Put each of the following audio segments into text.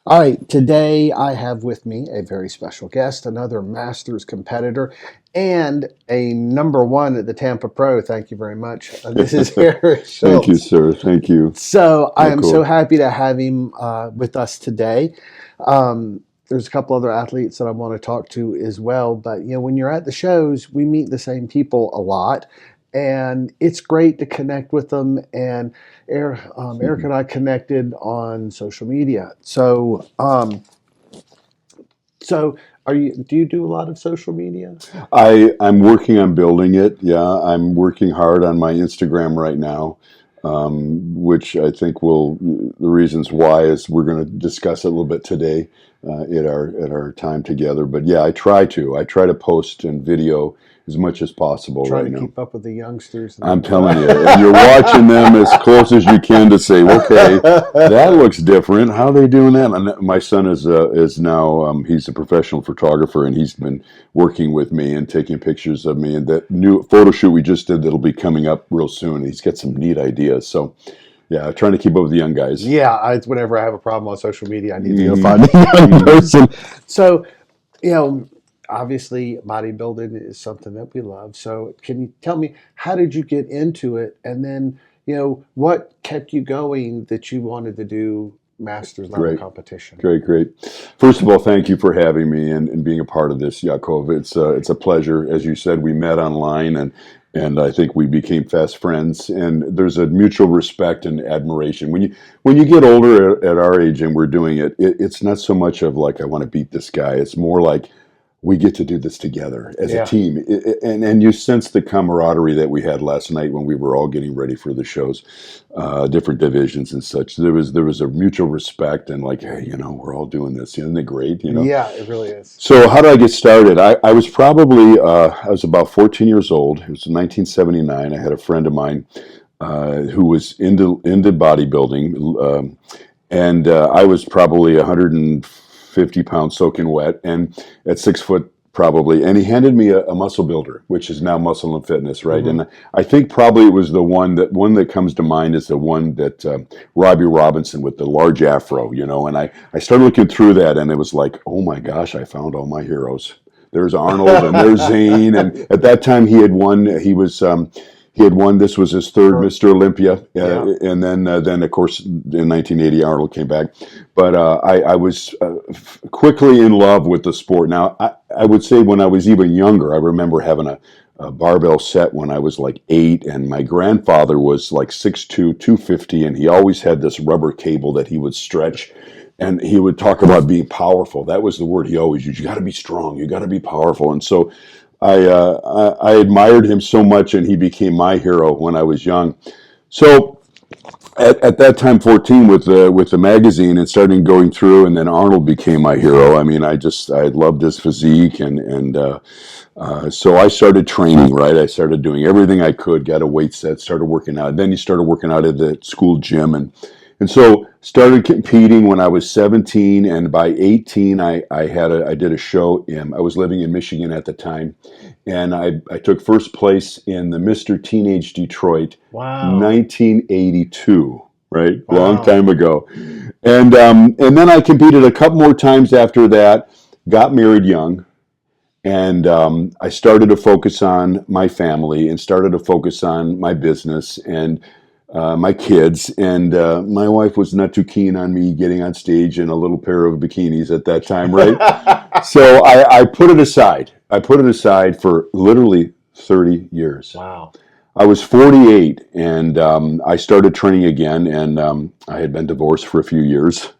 All right, today I have with me a very special guest, another Masters competitor, and a number one at the Tampa Pro. Thank you very much. This is Erick Thank you, Schultz. sir. Thank you. So I Oh, am so cool. happy to have him with us today. There's a couple other athletes that I want to talk to as well, but when you're at the shows, we meet the same people a lot, and it's great to connect with them. And Eric Mhm. and I connected on social media. So are you? Do you do a lot of social media? I'm working on building it. Yeah, I'm working hard on my Instagram right now, which I think will. The reasons why is we're going to discuss it a little bit today at our time together. But yeah, I try to post and video as much as possible Trying right to now. keep up with the youngsters I'm and telling you, and you're watching them as close as you can to say, okay, that looks different. How are they doing that? And my son is now he's a professional photographer, and he's been working with me and taking pictures of me. And that new photo shoot we just did that'll be coming up real soon. He's got some neat ideas. So yeah, trying to keep up with the young guys. Yeah, whenever I have a problem on social media, I need to go Hmm. find a young Hmm. person. So, you know, obviously bodybuilding is something that we love. So, can you tell me how did you get into it, and then what kept you going that you wanted to do masters level Great. competition? Great, great. First of all, thank you for having me and being a part of this, Yakov. It's a pleasure. As you said, we met online and I think we became fast friends. And there's a mutual respect and admiration. When you get older at our age and we're doing it's not so much of like I want to beat this guy. It's more like we get to do this together as a Yeah, team. And you sense the camaraderie that we had last night when we were all getting ready for the shows, different divisions and such. There was a mutual respect and like, hey, we're all doing this. Isn't it great? yeah, it really is. So how did I get started? I was probably I was about 14 years old. It was in 1979. I had a friend of mine who was into bodybuilding, and I was probably 150 pounds soaking wet, and at 6 foot probably. And he handed me a muscle builder, which is now Muscle and Fitness, right? Hmm. And I think probably it was the one that comes to mind is the one that Robbie Robinson with the large afro. And I started looking through that, and it was like, oh my gosh, I found all my heroes. There's Arnold and there's Zane, and at that time he had won. He had won. This was his third Or Mr. Olympia, yeah, and then of course in 1980 Arnold came back. But I was quickly in love with the sport. Now I would say when I was even younger, I remember having a barbell set when I was like 8, and my grandfather was like 6'2", 250, and he always had this rubber cable that he would stretch. And he would talk about being powerful. That was the word he always used. You got to be strong. You got to be powerful. And so I admired him so much, and he became my hero when I was young. So at that time, 14, with the magazine and starting going through, and then Arnold became my hero. I mean, I loved his physique, and so I started training. Right, I started doing everything I could, got a weight set, started working out. Then you started working out at the school gym, and so started competing when I was 17, and by 18, I did a show I was living in Michigan at the time, and I took first place in the Mr. Teenage Detroit, wow, 1982. Right, long wow. time ago, and then I competed a couple more times after that. Got married young, and I started to focus on my family and started to focus on my business and my kids. And my wife was not too keen on me getting on stage in a little pair of bikinis at that time, right? So I put it aside. I put it aside for literally 30 years. Wow. I was 48, and I started training again, and I had been divorced for a few years.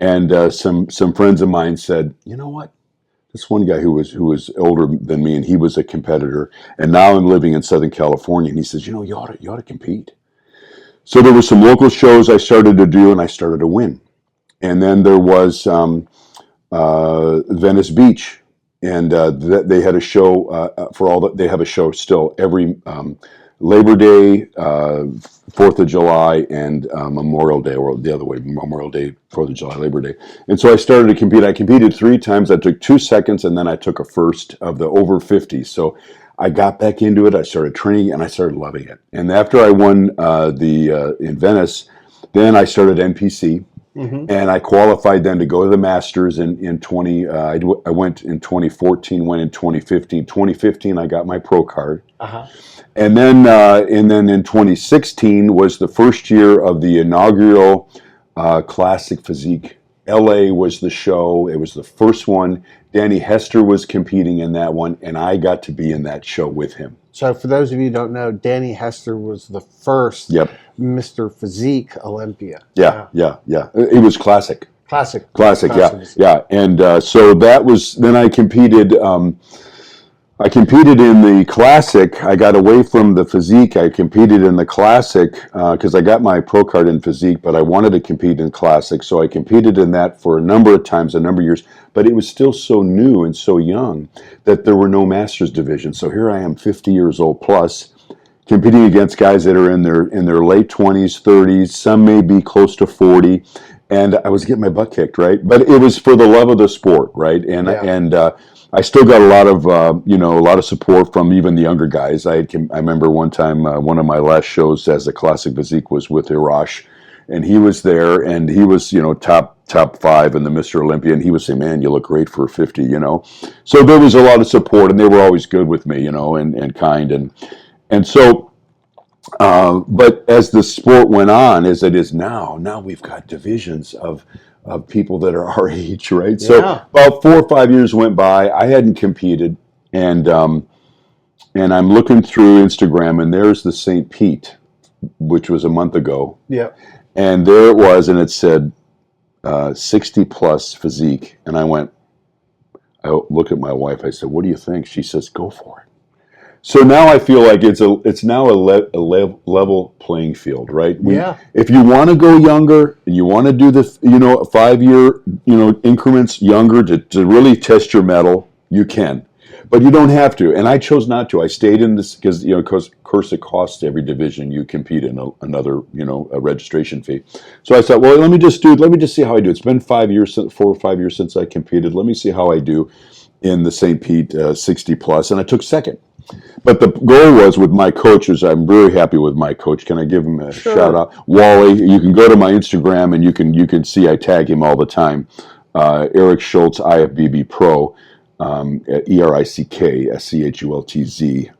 And some friends of mine said, you know what? This one guy who was older than me, and he was a competitor, and now I'm living in Southern California, and he says, you ought to compete. So there were some local shows I started to do, and I started to win. And then there was Venice Beach, and they had a show for all that. They have a show still every Labor Day, 4th of July, and Memorial Day, or the other way, Memorial Day, 4th of July, Labor Day. And so I started to compete. I competed 3 times. I took 2 seconds, and then I took a first of the over 50. So I got back into it. I started training, and I started loving it. And after I won the in Venice, then I started NPC. And I qualified then to go to the Masters in 20. I went in 2014, went in 2015. 2015, I got my pro card. And then in 2016 was the first year of the inaugural Classic Physique. LA was the show. It was the first one. Danny Hester was competing in that one, and I got to be in that show with him. So for those of you who don't know, Danny Hester was the first Mr. Physique Olympia. Yeah. It was classic. Classic, yeah. And so that was, then I competed in the Classic. I got away from the Physique. I competed in the Classic because I got my pro card in Physique, but I wanted to compete in Classic. So I competed in that for a number of times, a number of years. But it was still so new and so young that there were no Masters divisions. So here I am, 50 years old plus, competing against guys that are in their late 20s, 30s. Some may be close to 40. And I was getting my butt kicked, right? But it was for the love of the sport, right? And I still got a lot of support from even the younger guys. I remember one time, one of my last shows as a Classic Physique was with Erick, and he was there, and he was, top 5 in the Mr. Olympia, and he was saying, "Man, you look great for 50," So there was a lot of support, and they were always good with me, and kind, and so. But as the sport went on, as it is now we've got divisions of people that are our age, right? So about 4 or 5 years went by. I hadn't competed, and I'm looking through Instagram, and there's the St. Pete, which was a month ago. Yeah. And there it was, and it said 60 plus Physique, and I look at my wife. I said, "What do you think?" She says, "Go for it." So now I feel like it's now a level playing field, right? If you want to go younger and you want to do the 5-year increments younger to really test your mettle, you can, but you don't have to. And I chose not to. I stayed in this because of course it costs every division you compete in another a registration fee. So I thought, well, let me just see how I do. It's been 4 or 5 years since I competed. Let me see how I do in the St. Pete 60 plus, and I took second. But the goal was with my coaches. I'm very happy with my coach. Can I give him a shout out? Wally, you can go to my Instagram and you can see I tag him all the time. Erick Schultz, IFBB Pro, ERICK,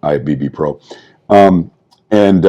IFBB Pro. And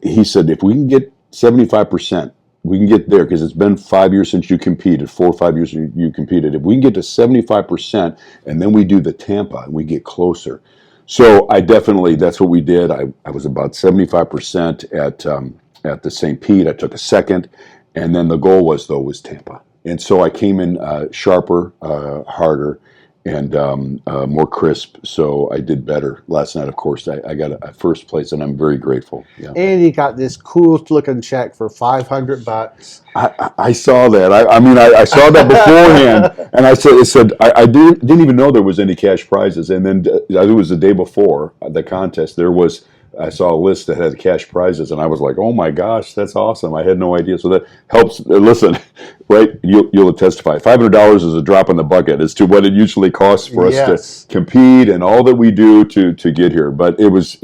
he said, if we can get 75%, we can get there because it's been 5 years since you competed, 4 or 5 years you competed. If we can get to 75% and then we do the Tampa and we get closer. So that's what we did. I was about 75% at the St. Pete. I took a second, and then the goal was Tampa. And so I came in sharper, harder, and more crisp. So I did better last night. Of course, I got a first place, and I'm very grateful. Yeah. And you got this cool looking check for $500. I saw that. I saw that beforehand, and I said I didn't even know there was any cash prizes. And then it was the day before the contest. I saw a list that had cash prizes, and I was like, "Oh my gosh, that's awesome!" I had no idea. So that helps. Listen, right? You'll testify. $500 is a drop in the bucket as to what it usually costs for us to compete and all that we do to get here. But I was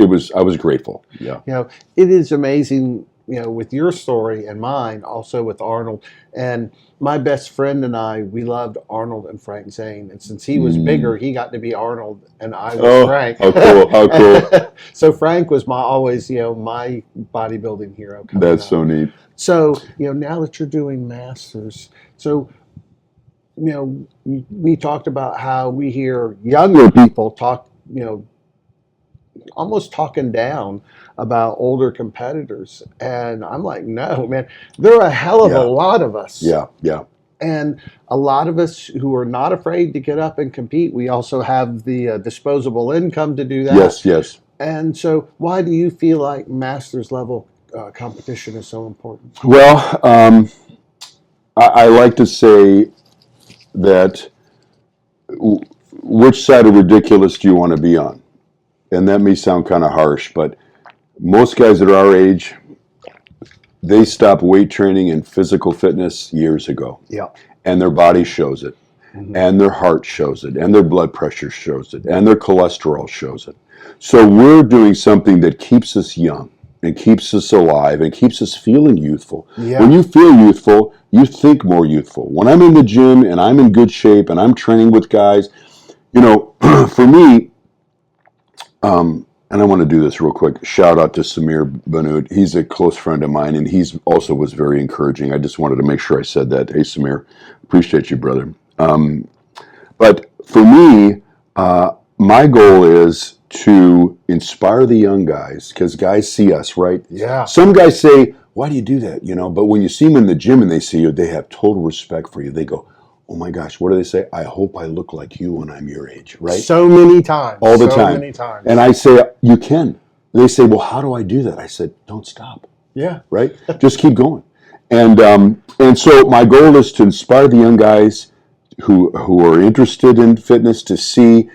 grateful. Yeah. It is amazing. With your story and mine, also with Arnold. And my best friend and I, we loved Arnold and Frank Zane. And since he was bigger, he got to be Arnold and I was Frank. How cool. So Frank was my bodybuilding hero. That's so neat. So, now that you're doing Masters, so, we talked about how we hear younger people talk, almost talking down about older competitors, and I'm like, no, man, there are a hell of a lot of us. Yeah. And a lot of us who are not afraid to get up and compete. We also have the disposable income to do that. Yes. And so, why do you feel like Masters level competition is so important? Well, I like to say that which side of ridiculous do you want to be on? And that may sound kind of harsh, but most guys that are our age, they stopped weight training and physical fitness years ago. Yeah. And their body shows it, and their heart shows it, and their blood pressure shows it, and their cholesterol shows it. So we're doing something that keeps us young. and keeps us alive and keeps us feeling youthful. Yeah. When you feel youthful, you think more youthful. When I'm in the gym and I'm in good shape and I'm training with guys, you know, for me, and I want to do this real quick. Shout out to Samir Banud. He's a close friend of mine, and he's also was very encouraging. I just wanted to make sure I said that. Hey, Samir, appreciate you, brother. But for me, my goal is to inspire the young guys, because guys see us, right? Yeah. Some guys say, why do you do that? You know, but when you see them in the gym and they see you, they have total respect for you. They go, oh my gosh, what do they say? I hope I look like you when I'm your age, right? So many times. All the so time. many times. And I say, you can. They say, well, how do I do that? I said, don't stop. Yeah. Right? Just keep going. And so my goal is to inspire the young guys who are interested in fitness to see,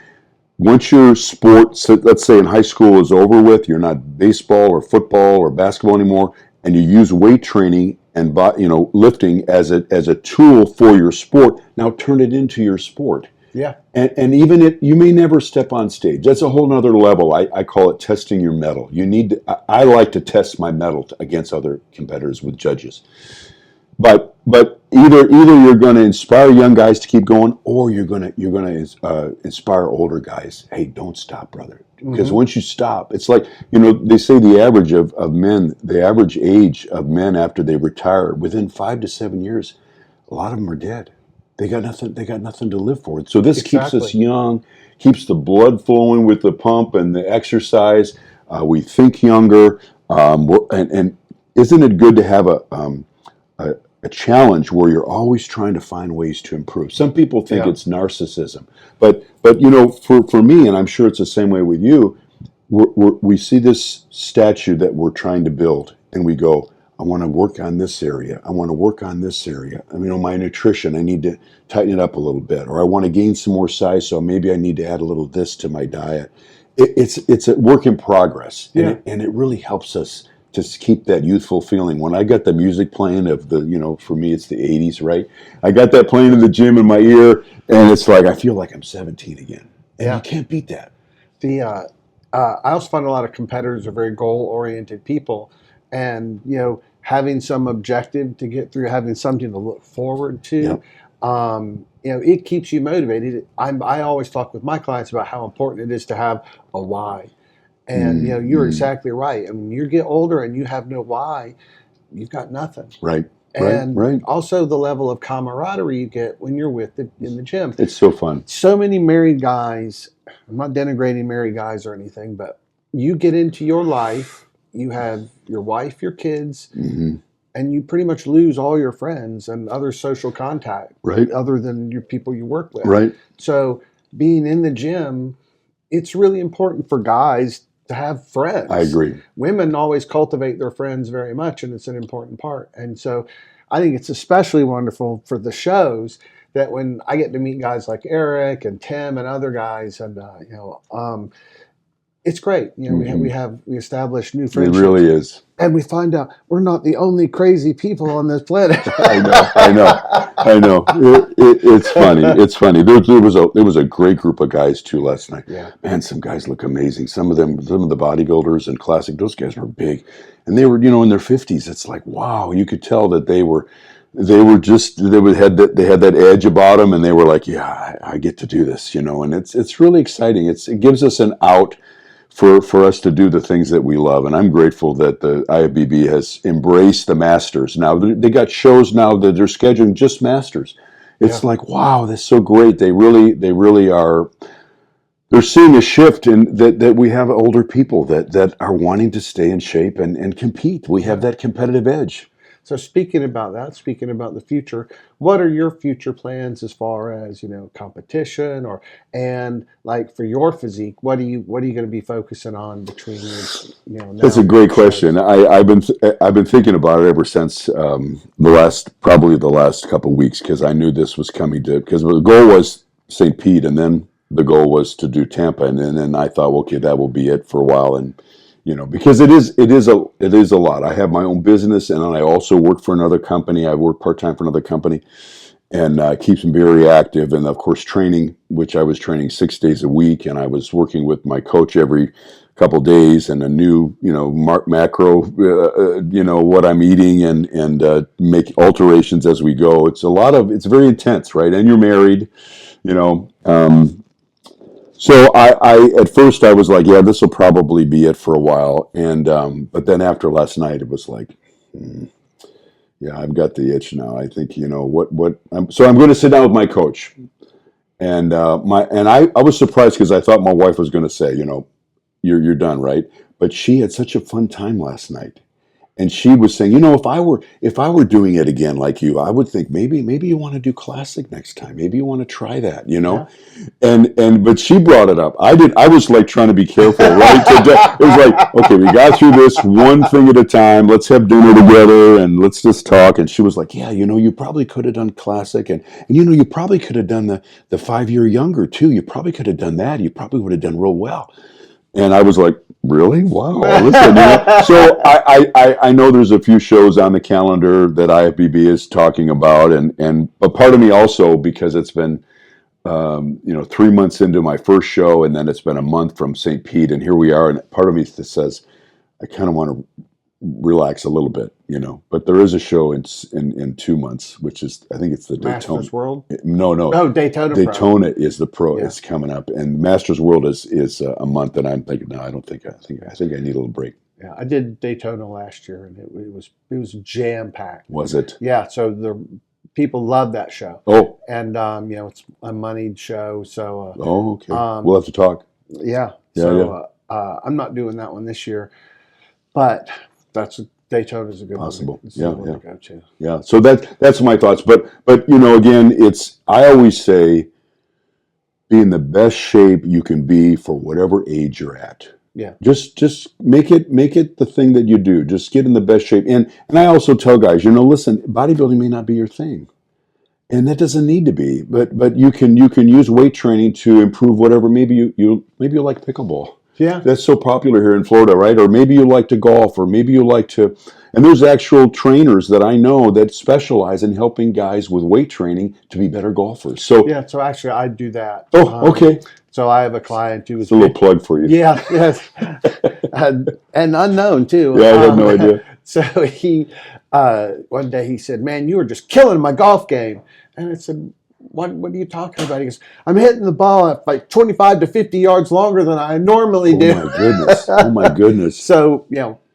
once your sport, so let's say in high school, is over with, you're not baseball or football or basketball anymore, and you use weight training and lifting as a tool for your sport. Now turn it into your sport. Yeah. And even you may never step on stage. That's a whole nother level. I call it testing your mettle. I like to test my mettle against other competitors with judges. But either you're going to inspire young guys to keep going, or you're going to inspire older guys. Hey, don't stop, brother. Because once you stop, it's like, they say the average the average age of men after they retire, within 5 to 7 years, a lot of them are dead. They got nothing to live for. So this keeps us young, keeps the blood flowing with the pump and the exercise. We think younger, and isn't it good to have a challenge where you're always trying to find ways to improve? Some people think it's narcissism, but for me, and I'm sure it's the same way with you, we see this statue that we're trying to build, and we go, I want to work on this area. I want to work on this area. My nutrition, I need to tighten it up a little bit, or I want to gain some more size, so maybe I need to add a little this to my diet. It's a work in progress, and it really helps us to keep that youthful feeling. When I got the music playing of for me, it's the 80s, right? I got that playing in the gym in my ear, and it's like, I feel like I'm 17 again. And you can't beat that. I also find a lot of competitors are very goal-oriented people, and having some objective to get through, having something to look forward to, it keeps you motivated. I always talk with my clients about how important it is to have a why. And you're exactly right. And when you get older and you have no why, you've got nothing. Right. And also the level of camaraderie you get when you're in the gym. It's so fun. So many married guys. I'm not denigrating married guys or anything, but you get into your life, you have your wife, your kids, and you pretty much lose all your friends and other social contact, other than your people you work with. Right. So being in the gym, it's really important for guys to have friends. I agree. Women always cultivate their friends very much, and it's an important part. And so I think it's especially wonderful for the shows that when I get to meet guys like Erick and Tim and other guys, and it's great. We establish new friendships. It really is. And we find out we're not the only crazy people on this planet. I know. It's funny. It's funny. There was a great group of guys too last night. Yeah. Man, some guys look amazing. Some of the bodybuilders and classic, those guys were big, and they were in their 50s. It's like, wow, you could tell that they had that edge about them, and they were like, yeah, I get to do this, and it's really exciting. It gives us an out for us to do the things that we love. And I'm grateful that the IFBB has embraced the masters. Now they got shows now that they're scheduling just masters. It's like, wow, that's so great. They really are. They're seeing a shift in that we have older people that are wanting to stay in shape and compete. We have that competitive edge. So speaking about the future, what are your future plans as far as competition and like for your physique? What are you going to be focusing on between now? That's a great question. I've been thinking about it ever since probably the last couple of weeks, because I knew this was coming because the goal was St. Pete, and then the goal was to do Tampa, and then I thought, okay, that will be it for a while, and because it is a lot. I have my own business, and then I also work for another company. I work part-time for another company, and keeps me very active. And of course, training, which I was training 6 days a week, and I was working with my coach every couple days, and a new, macro, what I'm eating, and make alterations as we go. It's very intense, right? And you're married, you know. So I at first I was like, yeah, this will probably be it for a while, and but then after last night, it was like, yeah, I've got the itch now. I think so I'm going to sit down with my coach, and I was surprised because I thought my wife was going to say, you're done, right? But she had such a fun time last night. And she was saying, if I were doing it again like you, I would think maybe you want to do classic next time. Maybe you want to try that, Yeah. But she brought it up. I was like trying to be careful, right? It was like, okay, we got through this one thing at a time. Let's have dinner together and let's just talk. And she was like, yeah, you probably could have done classic, and you probably could have done the 5 year younger too. You probably could have done that. You probably would have done real well. And I was like, really? Wow. Listen, So I know there's a few shows on the calendar that IFBB is talking about, but part of me also, because it's been 3 months into my first show, and then it's been a month from St. Pete, and here we are, and part of me that says I kind of want to relax a little bit, But there is a show in 2 months, which is, I think it's the Daytona Masters World. No, Daytona. Daytona is the pro. Yeah. It's coming up, and Masters World is a month, and I'm thinking, no, I think I need a little break. Yeah, I did Daytona last year, and it was jam packed. Was it? Yeah, so the people love that show. Oh, and it's a moneyed show, so. Okay. We'll have to talk. Yeah. Yeah. So I'm not doing that one this year, but Daytona's a good Possible. one. To go to. Yeah. So that's my thoughts. But again, I always say, be in the best shape you can be for whatever age you're at. Yeah. Just make it the thing that you do. Just get in the best shape. And I also tell guys, listen, bodybuilding may not be your thing. And that doesn't need to be, but you can use weight training to improve whatever. Maybe you like pickleball. Yeah, that's so popular here in Florida, right? Or maybe you like to golf, or maybe you like to. And there's actual trainers that I know that specialize in helping guys with weight training to be better golfers. So yeah, so actually I do that. Oh, okay. So I have a client who was a little plug for you. Yeah, yes, and unknown too. Yeah, I had no idea. So he one day he said, "Man, you were just killing my golf game," and I said, What are you talking about? He goes, I'm hitting the ball at like 25 to 50 yards longer than I normally do. Oh, my goodness. Oh, my goodness. So,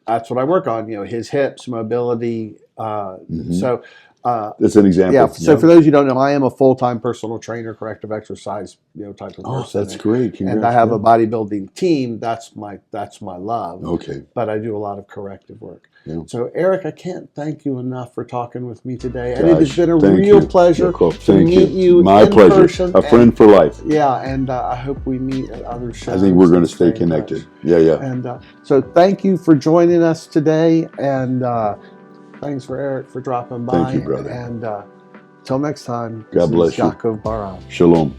that's what I work on, his hips, mobility. So that's an example. Yeah. So for those you don't know, I am a full-time personal trainer, corrective exercise, type of person. Oh, that's great. And I have a bodybuilding team. That's my love. Okay. But I do a lot of corrective work. Yeah. So, Eric, I can't thank you enough for talking with me today. Gosh, and it has been a real pleasure to meet you. My pleasure. Person. A friend for life. Yeah, and I hope we meet at other shows. I think we're going to stay connected. Yeah. And so thank you for joining us today. And thanks for Eric for dropping by. Thank you, brother. And till next time, God bless you. Yaakov Baran. Shalom.